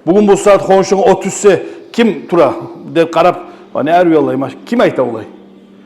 Bugün bu saat konuşun otüsse kim tura de karap ne er yollaymış kim ayta olay.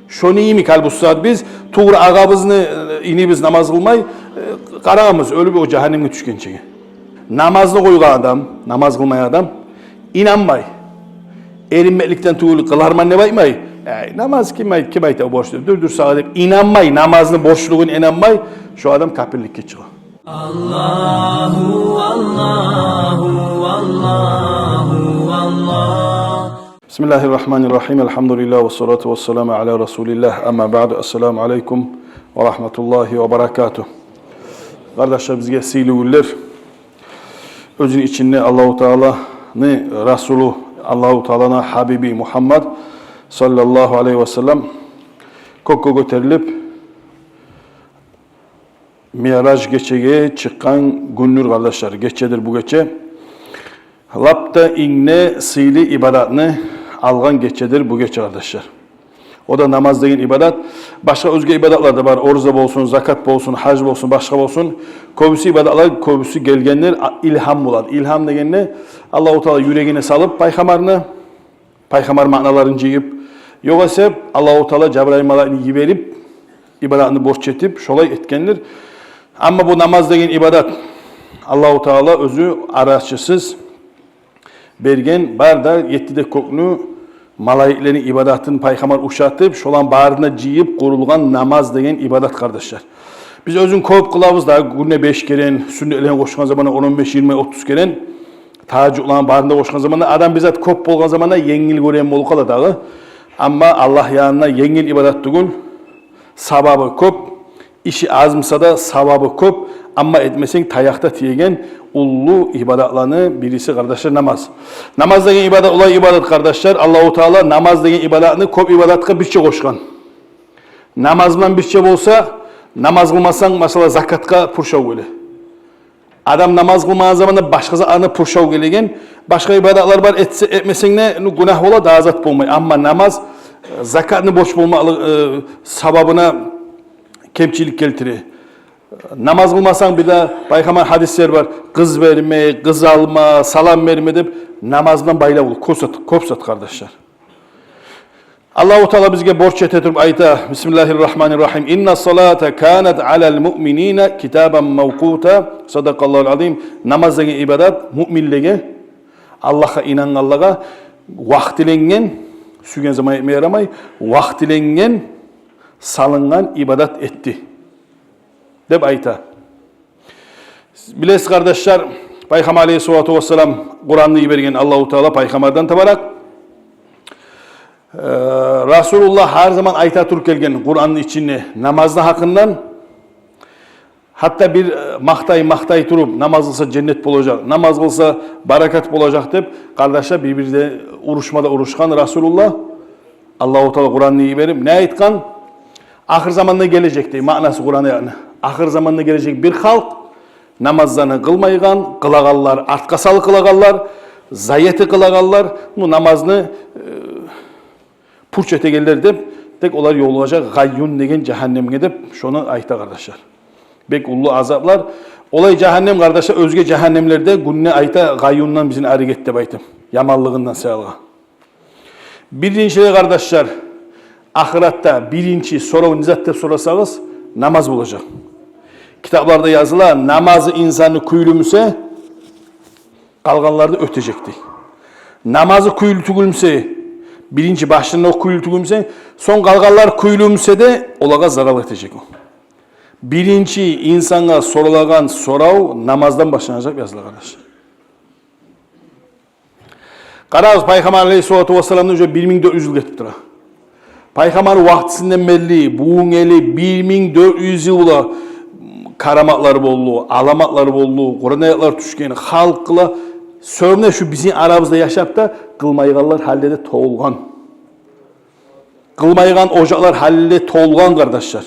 Şonu iyi mi kal bu saat biz tuğra ağabızını inibіз namaz kılmay karağımız ölü bir o cehenneme düşkençeği. Namazını koyulan adam, namaz kılmayan adam inanmay. Erinmeklikten tuğulu kılarman ne baymay. Namaz kim ayta borçlu. Dur sağa deyip inanmay. Namazını boşluğun inanmay. Şu adam kapirlikке çıkıyor. Allahu Allahu Allahu Allah. Bismillahirrahmanirrahim. Elhamdülillah ve salatu ve selamu ala Resulillah. Ama ba'du. Esselamu aleyküm ve rahmetullahi ve berekatuh. Kardeşler bizge sihli güller. Özün içinde Allahu Teala'nı Resulü Allahu Teala'na Habibi Muhammed sallallahu aleyhi ve sellem kokko göterilip Miraç geçege çıkan günler kardeşler. Geçedir bu geçe. Lapta inne sihli ibadatını algan geçedir bu geçe kardeşler. O da namaz деген ibadat. Başka özge ibadatlar da var. Orza olsun, zakat olsun, hac olsun, başka olsun. Köbüsü ibadatlar, köbüsü gelgenler ilham bulan. İlham деген ne? Allah-u Teala yüreğine salıp paygamar manalarını jiyip, yoga sebep Allah-u Teala Cebrail malakini yiberip, ibadatını borç etip, şolay etkenler. Ama bu namaz деген ibadat. Allah-u Teala özü araççısız bergen barda yettide koknu malayiklerin ibadatını paygamar uşatıp, şolan bağrına jiyip kurulgan namaz деген ibadat kardeşler. Biz özün köp kılavuz da günne 5 keren, sünnetlere koşkan zamanda 10-15, 20, 30 keren, tahajjudlan bağrında koşkan zamanda adam bizzat köp bolgan zamanda yengil gören bolup kaladı. Ama Allah yanına yengil ibadat tugul, sababı köp, işi azmsa da sababı köp, ama etmesen tayakta tiyegen ullu ibadatlarını birisi kardeşler namaz. Namaz деген ibadat olay ibadat kardeşler. Allah-u Teala namaz деген ibadatını köp ibadatka birçe koşkan. Namazdan birçe bolsa namaz kılmasan mesela zakatka purşav gele. Adam namaz kılmayan zamanda başkası anı purşav gelegen. Başka ibadatlar var etmesen ne günah ola da azat bulmay. Ama namaz zakatını boş bulmalı sababına kemçilik keltiri. Namaz kılmasan bir de paygamar hadisler var. Kız verme, kız alma, salam verme deyip namazdan bayla bul. Kopsat kardeşler. Allah-u Teala bizge borç etetirip ayta. Bismillahirrahmanirrahim. İnna salata kanat alal mu'minina kitaben mevkuta. Sadakallahu azim. Namaz деген ibadat mu'minlege Allah'a inananlarga vaktilengen sügen zaman etmeye yaramay. Vaktilengen salıngan ibadat etti. Deb ayta. Bilesiz kardeşler, Peygamber Aleyhisselatü Vesselam Kur'an'ı bergen Allah-u Teala Peygamber'den tabarak Resulullah her zaman ayta tur kelgen Kur'an'ın içinde namazda hakkından hatta bir maktay turup namaz kılsa cennet olacak, namaz kılsa barakat olacak deyip kardeşler birbirine uruşmada uruşkan Resulullah Allah-u Teala Kur'an'ı berim ne aytkan? Ahir zamanda gelecek diye manası Kur'an'ı yani. Ahir zamanda gelecek bir halk namazlarını kılmaygan, kılagallar, artkasalı kılagallar, zayeti kılagallar, bu namazını purç etegeller deyip, tek olar yol olacak gayyun degen cehennemge deyip, şunu ayta kardeşler. Bek ullu azaplar, olay cehennem kardeşler, özge cehennemlerde günne ayta gayyundan bizim hareket deyip aytım. Yamallığından seyalga. Birincileri kardeşler, ahiratta birinci soru nizatte sorasanız namaz olacak. Kitaplarda yazılan namazı insanı küylümse kalganlarda ötecekti. Namazı küylü tügülmse birinci başlığında o küylü tügülmse son kalganlar küylümse de olaga zarar edecek o. Birinci insana sorulagan sorav namazdan başlanacak yazılı kardeş. Qarağız Peygamber Aleyhisselatü Vesselam'dan önce 1400 yıl getiptir. Peygamber vaktisinden belli, buğun eli 1400 yıla karamatları bollu, alamatları bollu, Kur'an ayetleri düşken, halkla sörne şu bizim aramızda yaşap da kılmayganlar halde toğulgan. Kılmaygan ocaklar halde toğulgan kardeşler.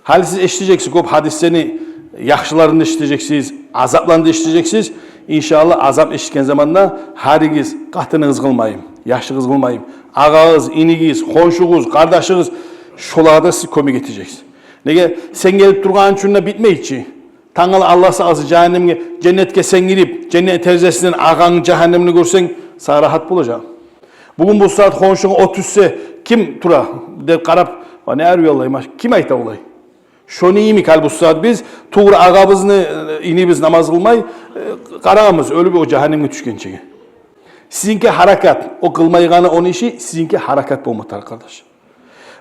Hal siz eşleyeceksiniz, hop hadislerini, yaxşılarını eşleyeceksiniz, azaplarını eşleyeceksiniz. İnşallah azap eşitken zamanda harigiz, katınız kılmayın, yaşlığız kılmayın. Ağağız, inigiz, konşuğuz, kardeşiniz şolarda siz kömek edeceksiniz. Nege sen gelip durgan çünne bitmeyçi. Taňaly Allah sağası cehennemge, cennetke sen girip, cennet terzesinden ağaň cehennemini görseň, sana rahat bolajak. Bugün bu saat konuşuň otüsse kim tura dep qarap, "Ne arýarlar? Kim aýta olay?" Şonu iyimi kal bu saat biz tuğra ağabızını inibіз namaz kılmay qarağımız ölüp o cehennemge düşkençege. Sizinki harakat, o kılmayğanı onun işi sizinki harakat bolmadı arkadaş.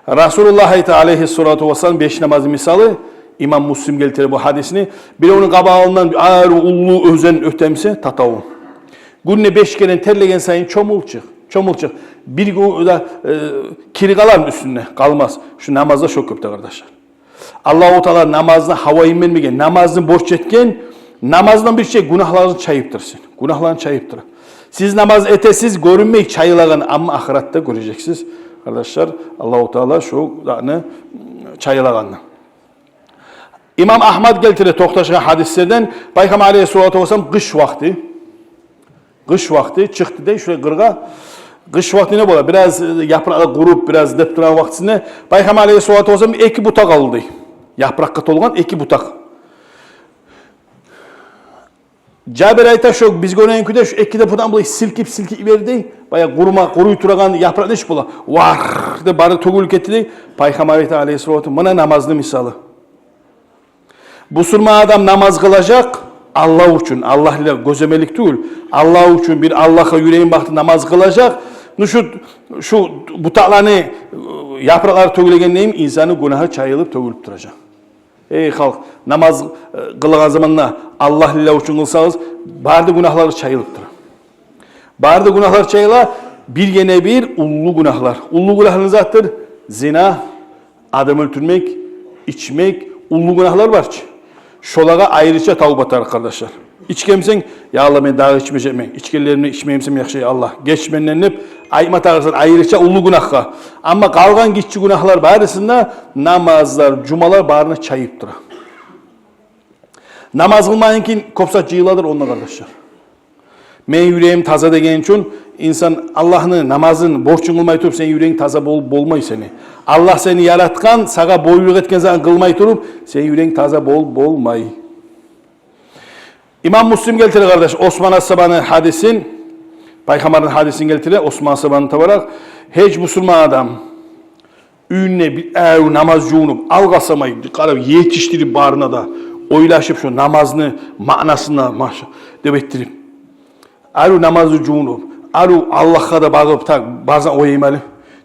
Rasulullah aleyhissalatu vesselam 5 namazı misalı İmam Müslim keltirir bu hadisini. Bir onun qabağından ağır ullu özen ötemse tatavun. Günne 5 kere terlegen sayın çomulçuk. Bir gün da kiri kalan üstüne kalmaz. Şu namazda çok köpte kardeşler. Allah-u Teala namazına hava inmegen, namazını borç etken, namazdan bir şey günahlarını çayıptırsın. Günahlarını çayıptır. Siz namaz etesiz görünmeyi çayılagan ama ahirette göreceksiniz. Kardeşler Allah-u Teala şu çayılaganını. İmam Ahmad keltire toxtaşıgan hadislerden Peygamber Aleyhissalatu vesselam kış vakti çıktı da şuraya qırğa. Kış vakti ne bolar? Biraz yaprağı kurup, biraz dep duran vaxtinde Peygamber Aleyhissalatu vesselam 2 butak aldı. Yaprakka tolgan 2 butak. Cabir ayta şu biz görenküde şu 2 butan bulay silkip verdi. Baya kuruy turagan yaprak iş bola. Var de bari togul ketdi. Peygamber Aleyhissalatu mana namazlı misalı. Bu surma adam namaz kılacak Allah için, Allah ile gözemelik değil. Allah için bir Allah'a yüreğin baktı namaz kılacak. Şu butaklarını yaprakları tögülegen neyim? İnsanı günahı çayılıp tögülüp duracak. Ey halk namaz kılgan zamanla Allah ile için kılsanız barda günahları çayılıp durur. Barda günahlar çayıla bir yine bir ullu günahlar. Ullu günahlarınız attır. Zina, adam öldürmek, içmek, ullu günahlar var ki. Şolağa ayrıca tavbat arkadaşlar. İçkemsen ya Allah ben daha içmeyeceğim. İçkilerini içmeyemsem yaxşı Allah. Geçmenlenip ayma tarafından ayrıca ulu günahka. Ama kalgan gitçi günahlar barısında namazlar, cumalar barına çayıp dura. Namaz kılmayın ki kopsa cıyıladır onunla kardeşler. Men yüreğim taza degen için insan Allah'ın namazın borçun kılmayı turup sen yüreğin taza bolmay seni. Allah seni yaratkan, sağa boyluk etken zaman kılmayı turup sen yüreğin taza bolmay. İmam Müslim geltirir kardeş Osman As-Sabani hadisin, Peygamber'in hadisini geltirir Osman As-Sabani tabarak hiç Müslüman adam ünne bir namaz junup algasamay qarab yetiştirip barına da oylaşıp şu namazını manasına debettirip aru namazı junup aru Allah'a da bağıp tak bazen oyemalı.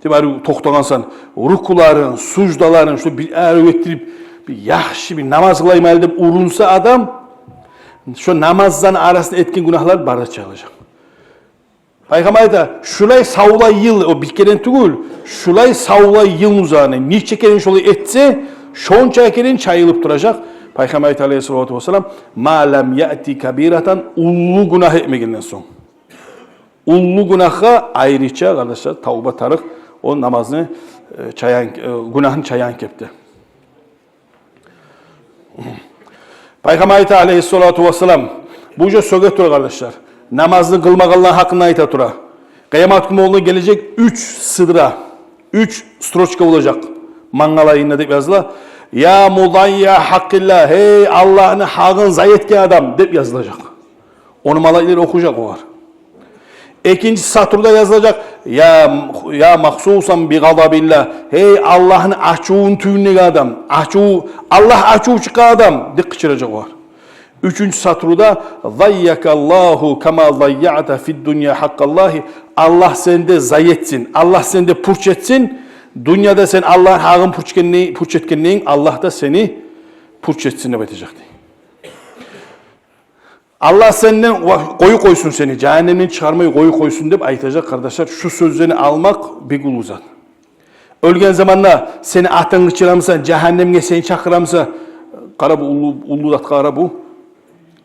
Dem aru toxtagansan rukuların, sucdaların şu bir aru ettirip bir yaxşı bir namaz kılaymalı deb urunsa adam şu namazdan arasında etkin günahlar barda çalacak. Peygamber de şulay savlay yıl o bir kere tugul şulay savlay yıl uzanı niçe kere şolay etse şonça kere çayılıp duracak. Peygamber Aleyhissalatu vesselam ma lam ya'ti kabiratan ullu günah etmegenden son. Ullu günaha ayrıca kardeşler tavba tarık o namazını günahın çayan kepti. Peygamber Aleyhissalatu vesselam buca söget tura kardeşler. Namazını kılmak Allah'ın hakkında ayta tura. Kıyamet günü olduğuna gelecek 3 sıdıra, 3 stroçka olacak. Mangal ayında deyip yazıla. Ya mudayya hakkillah, hey Allah'ın hakkını zayetken adam deyip yazılacak. Onu malayları okuyacak o var. İkinci satırda yazılacak. Ya mahsusan bi gadabillah, hey Allah'ın açuğun tüyünlük adam, Allah açuğu çıkan adam deyip kıçıracak o var. Üçüncü satırda zayyakallahu kama zayya'ta fid dunya hakkallahi Allah sende zayetsin. Allah sende purç etsin. Dünyada sen Allah'ın hakkını purç etkenliğin Allah da seni purç etsin ne bitecek. Allah senden koyu koysun seni. Cehennemden çıkarmayı koyu koysun deyip aytacak kardeşler. Şu sözlerini almak bir uzat. Ölgen zamanla seni ahtan geçiramsa, cehennemge seni çakıramsa kara bu ullu dat kara bu.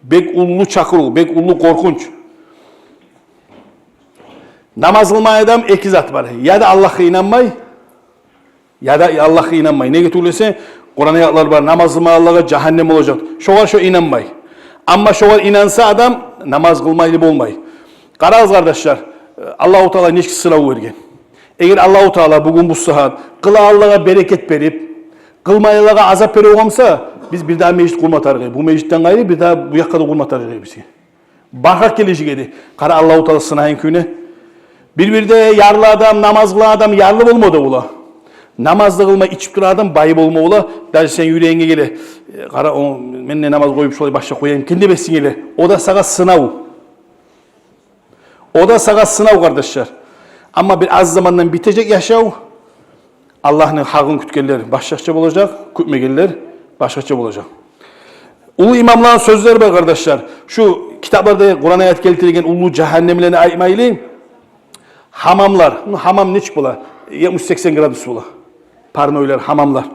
Bek ullu çakırıl, bek ullu korkunç. Namaz kılmayan adam iki zat var. Ya da Allah'a inanmay, ya da Allah'a inanmay. Ne getirülse Kur'an ayetler var. Namaz kılmayan Allah'a cehennem olacak. Şu var şu inanmay. Ama şu var inansa adam namaz kılmaylı olmay. Karaz kardeşler, Allah-u Teala neçki sınav vergen. Eğer Allah-u Teala bugün bu saat kıla Allah'a bereket verip, kılmayılağa azap veriyorsa Biz bir daha meclis kurmatarıq. Bu meclisten gayrı bir daha bu yakada kurmatarıq bizge. Barkak gelişi gedi. Kara Allah-u Teala sınayın köyüne. Bir-birde yarlı adam, namaz kılan adam yarlı olmadı ola. Namazda kılma içip duran adam bayı olma ola. Daha sen yüreğine gele. Kara ben ne namaz koyup şöyle başa koyayım. Kendi besin gele. O da sana sınav. O da sana sınav kardeşler. Ama bir az zamandan bitecek yaşav. Allah'ın hakkını kütkenler başkaça olacak. Kütmegenler başkaça olacak. Ulu imamların sözleri var kardeşler. Şu kitaplarda Kur'an ayet keltirilgen ulu cehennemlerini aymaylayın. Hamamlar, hamam neç bula? 70-80 gradus bula. Parnoylar, hamamlar.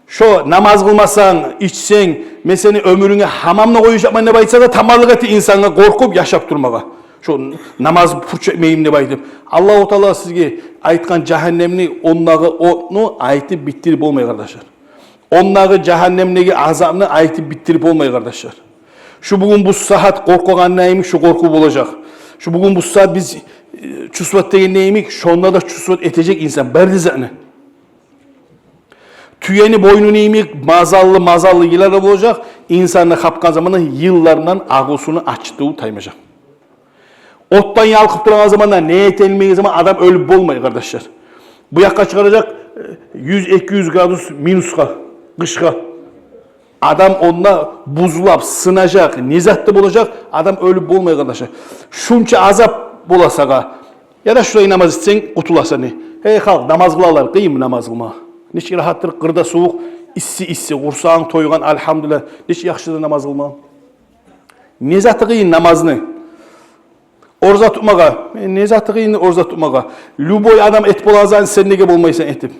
Şu namaz kılmasan, içsen, mesela ömrüne hamamla koyacak ne bayitsa da tamallık eti insana korkup yaşap durmağa. Şu namaz purç etmeyim ne bayitip. Allah-u Teala sizge aytkan cehennemni onu aytip bittirip olmayı kardeşler. Onları cehennemdeki azabını aytip bittirip olmayı kardeşler. Şu bugün bu saat korkugan neymiş, şu korku olacak. Şu bugün bu saat biz çusvat degen neymiş, şonda da çusvat etecek insan. Berdizani. Tüyeni boynu neymiş, mazallı yıllar olacak. İnsanla kapkan zamanı yıllarından ağusunu açtığı taymayacak. Ottan yalkıp duran zamanda ne etelmeyi zaman adam ölüp olmayı kardeşler. Bu yakka çıkaracak 100-200 gradus minuska, kışka. Adam onunla buzulap, sınacak, nizahtı olacak. Adam ölüp olmayı kardeşler. Şunca azap bulasağa ya da şurayı namaz etsen kutulasa ne? Hey halk namaz kılarlar, kıyım namaz kılma. Neçe rahattır, kırda soğuk, issi, kursağın toygan elhamdülillah. Neçe yakışıdır namaz kılma. Nizahtı kıyın namazını. Orza tutmağa, nizahtı kıyın orza tutmağa. Lüboy adam et bolazan sen nege bolmaysan etip.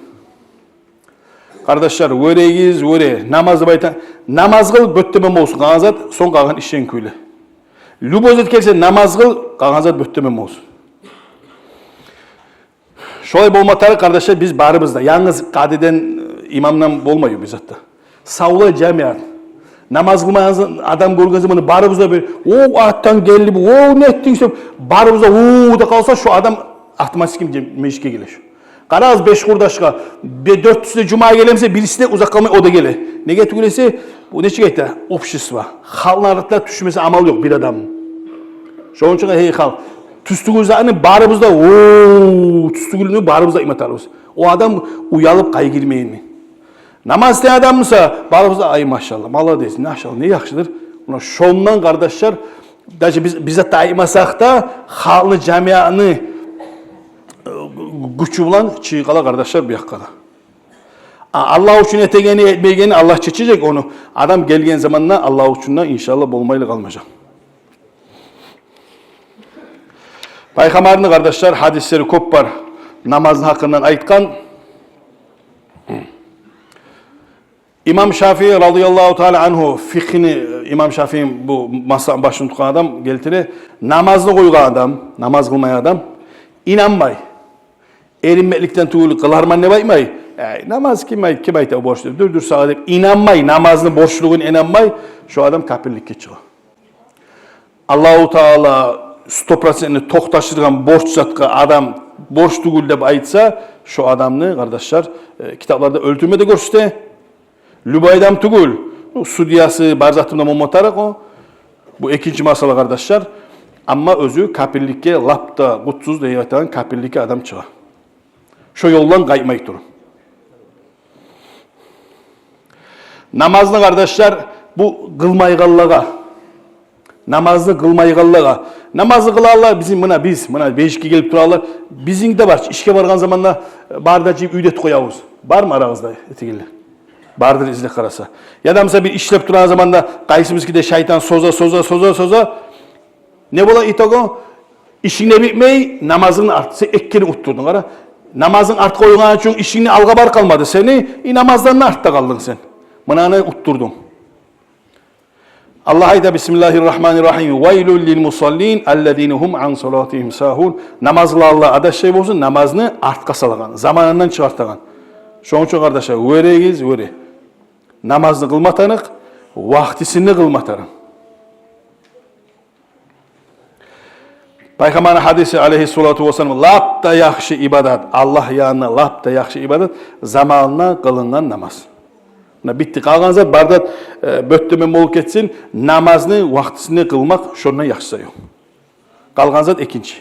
Kardeşler, öregiz, namazı baytan, namaz kıl, böttemem olsun, kanazat, son kalan işen köyle. Lübozet kelse namaz kıl, kanazat böttemem olsun. Şolay bolmatarı kardeşler biz barımızda, yalnız kadeden imamdan bolmayı biz hatta. Savla cemiyat, namaz kılmayan adam görgen zamanı barımızda bir, o attan geldi bu, o ne ettin işte, barımızda o da kalsa şu adam otomatik meclike gelir. Karaz 5 kurdaşka, 400'de cuma gelemse birisi de uzak kalmaya o da gele. Ne getirülese bu ne çıkaydı? Общество. Halkın arasında düşmesi amal yok bir adam. Şu onun için hey halk. Tüstügülzağını barımızda tüstügülünü barımızda imatarız. O adam uyalıp kaygırmayın mi? Namaz isteyen adam mısa barımızda ay maşallah. Mala desin maşallah ne yakışıdır. Buna şondan kardeşler biz de daimasak da halkın camianı güçü bulan çiğkala kardeşler bir yakada. Allah için etegeni etmeyeni Allah çekecek onu. Adam gelgen zamanla Allah içinden inşallah bolmayla kalmayacak. Peygamberin kardeşler hadisleri çok var. Namazın hakkından aytkan. İmam Şafii radıyallahu teala anhu fikhini İmam Şafii'nin bu masa başını tutan adam geltire. Namazını koygan adam, namaz kılmayan adam inanmay. Erinmeklikten tuğulu kılarman ne baymay? Namaz kim ayta o borçlu? Dur sağa deyip inanmay, namazını borçluğunu inanmay. Şu adam kapirlikке çıkıyor. Allah-u Teala 100%'ni toktaştırgan borç zatka adam borç tugul dep aytsa şu adamını kardeşler kitaplarda öldürmede görüşte. Lübaydam tugul. Sudiyası barzatımda momatarak o. Bu ikinci masala kardeşler. Ama özü kapirlikке lapta kutsuz deyvatan kapirlikке adam çıkıyor. Şu yoldan kaymayık durun. Namazlı kardeşler bu kılmaygallaga. Namazlı kılmaygallaga. Namazlı kılarlar bizim buna beşikki gelip durarlar. Bizim de var. İşke vargan zamanda barda cip üydet koyavuz. Var mı aranızda etikiller? Bardır izle karasa. Ya da mesela bir işlep duran zamanda kaysımızki de şeytan soza. Ne bola itogo? İşine bitmey namazın artsa ekkeni utturdun ara. Namazın art koygan için işini alga bar kalmadı seni. Namazdan artta kaldın sen. Mınanı utturdun. Allah ayda Bismillahirrahmanirrahim. Veylul lil musallin ellezine hum an salatihim sahun. Namazlarla adaş şey olsun namazını artka salagan, zamanından çıkartagan. Şoň üçin kardeşler, öregiz. Namazını kılmatanık, vaktisini kılmatanık. Peygamber hadisi aleyhissalatu vesselam lapta yaxşı ibadat, Allah yanına lapta yaxşı ibadat zamanına kılınan namaz. Bitti. Kalgan zat bardat böttümen bolup ketsin, namazını vaxtısını kılmak şondan yaxşısı yok. Kalgan zat ikinci.